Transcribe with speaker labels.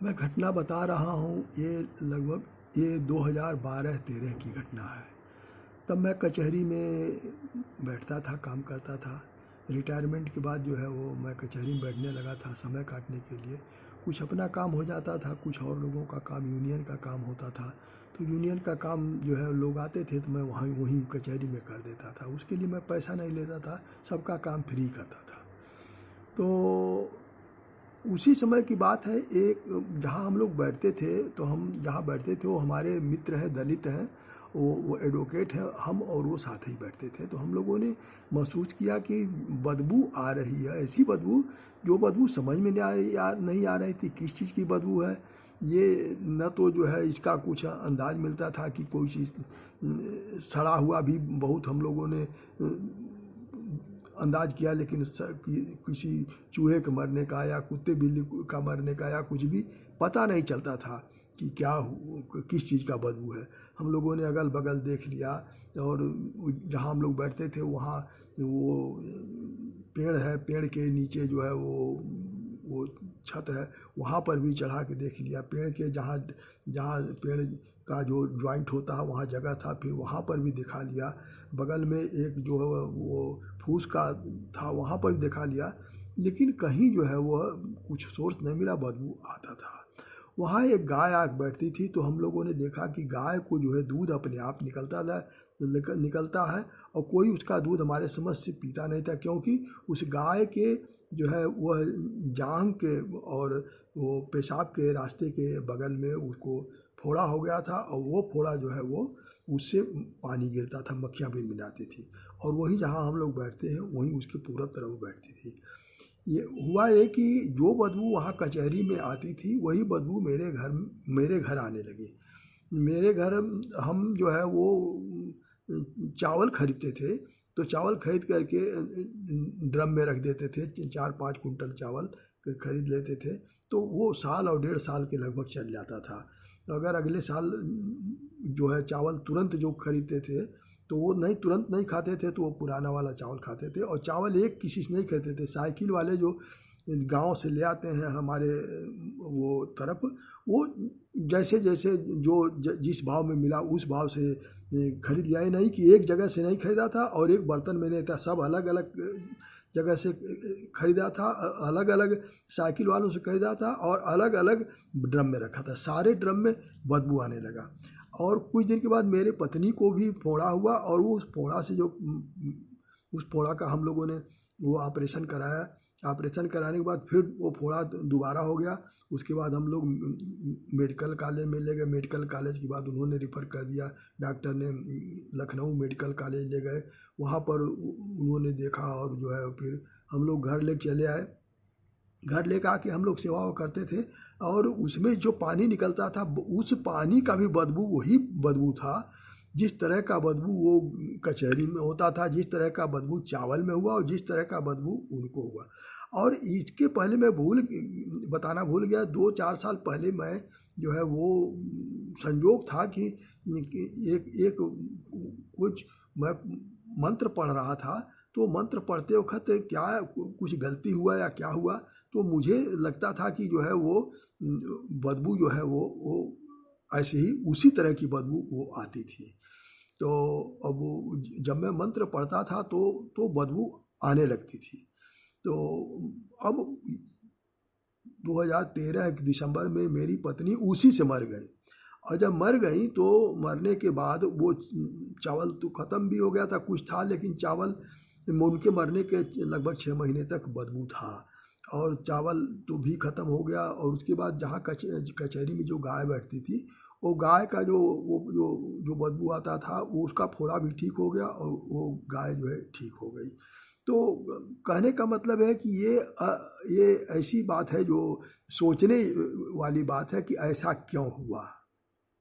Speaker 1: मैं घटना बता रहा हूँ, ये लगभग ये 2012-13 की घटना है। तब मैं कचहरी में बैठता था, काम करता था। रिटायरमेंट के बाद जो है वो मैं कचहरी में बैठने लगा था समय काटने के लिए। कुछ अपना काम हो जाता था, कुछ और लोगों का काम, यूनियन का काम होता था। तो यूनियन का काम जो है लोग आते थे तो मैं वहीं कचहरी में कर देता था। उसके लिए मैं पैसा नहीं लेता था, सबका काम फ्री करता था। तो उसी समय की बात है, एक जहाँ हम लोग बैठते थे, तो हम जहाँ बैठते थे वो हमारे मित्र हैं, दलित हैं, वो एडवोकेट हैं, हम और वो साथ ही बैठते थे। तो हम लोगों ने महसूस किया कि बदबू आ रही है, ऐसी बदबू जो बदबू समझ में नहीं आ रही थी किस चीज़ की बदबू है। ये न तो जो है इसका कुछ अंदाज मिलता था कि कोई चीज़ सड़ा हुआ भी बहुत हम लोगों ने अंदाज किया, लेकिन किसी चूहे के मरने का या कुत्ते बिल्ली का मरने का या कुछ भी पता नहीं चलता था कि किस चीज़ का बदबू है। हम लोगों ने अगल बगल देख लिया, और जहाँ हम लोग बैठते थे वहाँ वो पेड़ है, पेड़ के नीचे जो है वो छत है, वहाँ पर भी चढ़ा के देख लिया। पेड़ के जहाँ जहाँ पेड़ का जो जॉइंट होता है वहाँ जगह था, फिर वहाँ पर भी दिखा लिया। बगल में एक जो है वो फूस का था, वहाँ पर भी दिखा लिया, लेकिन कहीं जो है वह कुछ सोर्स नहीं मिला, बदबू आता था। वहाँ एक गाय आके बैठती थी, तो हम लोगों ने देखा कि गाय को जो है दूध अपने आप निकलता है, और कोई उसका दूध हमारे समझ से पीता नहीं था, क्योंकि उस गाय के जो है वह जांघ के और वो पेशाब के रास्ते के बगल में उसको फोड़ा हो गया था, और वो फोड़ा जो है वो उससे पानी गिरता था, मक्खियाँ भिनभिनाती थी, और वही जहाँ हम लोग बैठते हैं वहीं उसके पूरब तरफ बैठती थी। ये हुआ ये कि जो बदबू वहाँ कचहरी में आती थी वही बदबू मेरे घर आने लगी। मेरे घर हम जो है वो चावल खरीदते थे, तो चावल खरीद करके ड्रम में रख देते थे। 4-5 कुंटल चावल खरीद लेते थे, तो वो साल और 1.5 साल के लगभग चल जाता था। तो अगर अगले साल जो है चावल तुरंत जो खरीदते थे, तो वो तुरंत नहीं खाते थे, तो वो पुराना वाला चावल खाते थे। और चावल एक किसी से नहीं खरीदते थे, साइकिल वाले जो गांव से ले आते हैं हमारे वो तरफ, वो जैसे जैसे जिस भाव में मिला उस भाव से खरीद लिया। ही नहीं कि एक जगह से नहीं खरीदा था और एक बर्तन में नहीं था, सब अलग अलग जगह से खरीदा था, अलग अलग साइकिल वालों से खरीदा था, और अलग अलग ड्रम में रखा था। सारे ड्रम में बदबू आने लगा। और कुछ दिन के बाद मेरे पत्नी को भी फोड़ा हुआ, और वो फोड़ा से उस फोड़ा का हम लोगों ने वो ऑपरेशन कराया। ऑपरेशन कराने के बाद फिर वो फोड़ा दोबारा हो गया। उसके बाद हम लोग मेडिकल कॉलेज में ले गए। मेडिकल कॉलेज के बाद उन्होंने रिफ़र कर दिया, डॉक्टर ने लखनऊ मेडिकल कॉलेज ले गए। वहाँ पर उन्होंने देखा, और जो है फिर हम लोग घर ले चले आए। घर लेकर आके हम लोग सेवा करते थे, और उसमें जो पानी निकलता था उस पानी का भी बदबू वही बदबू था जिस तरह का बदबू वो कचहरी में होता था, जिस तरह का बदबू चावल में हुआ, और जिस तरह का बदबू उनको हुआ। और इसके पहले मैं बताना भूल गया, 2-4 साल पहले मैं जो है वो संयोग था कि एक कुछ मैं मंत्र पढ़ रहा था। तो मंत्र पढ़ते वक्त क्या कुछ गलती हुआ या क्या हुआ, तो मुझे लगता था कि जो है वो बदबू जो है वो ऐसे ही उसी तरह की बदबू वो आती थी। तो अब जब मैं मंत्र पढ़ता था तो बदबू आने लगती थी। तो अब 2013 दिसंबर में मेरी पत्नी उसी से मर गई, और जब मर गई तो मरने के बाद वो चावल तो ख़त्म भी हो गया था, कुछ था, लेकिन चावल उनके मरने के लगभग 6 महीने तक बदबू था, और चावल तो भी ख़त्म हो गया। और उसके बाद जहाँ कचहरी में जो गाय बैठती थी, वो गाय का जो बदबू आता था वो उसका फोड़ा भी ठीक हो गया, और वो गाय जो है ठीक हो गई। तो कहने का मतलब है कि ये ऐसी बात है जो सोचने वाली बात है कि ऐसा क्यों हुआ।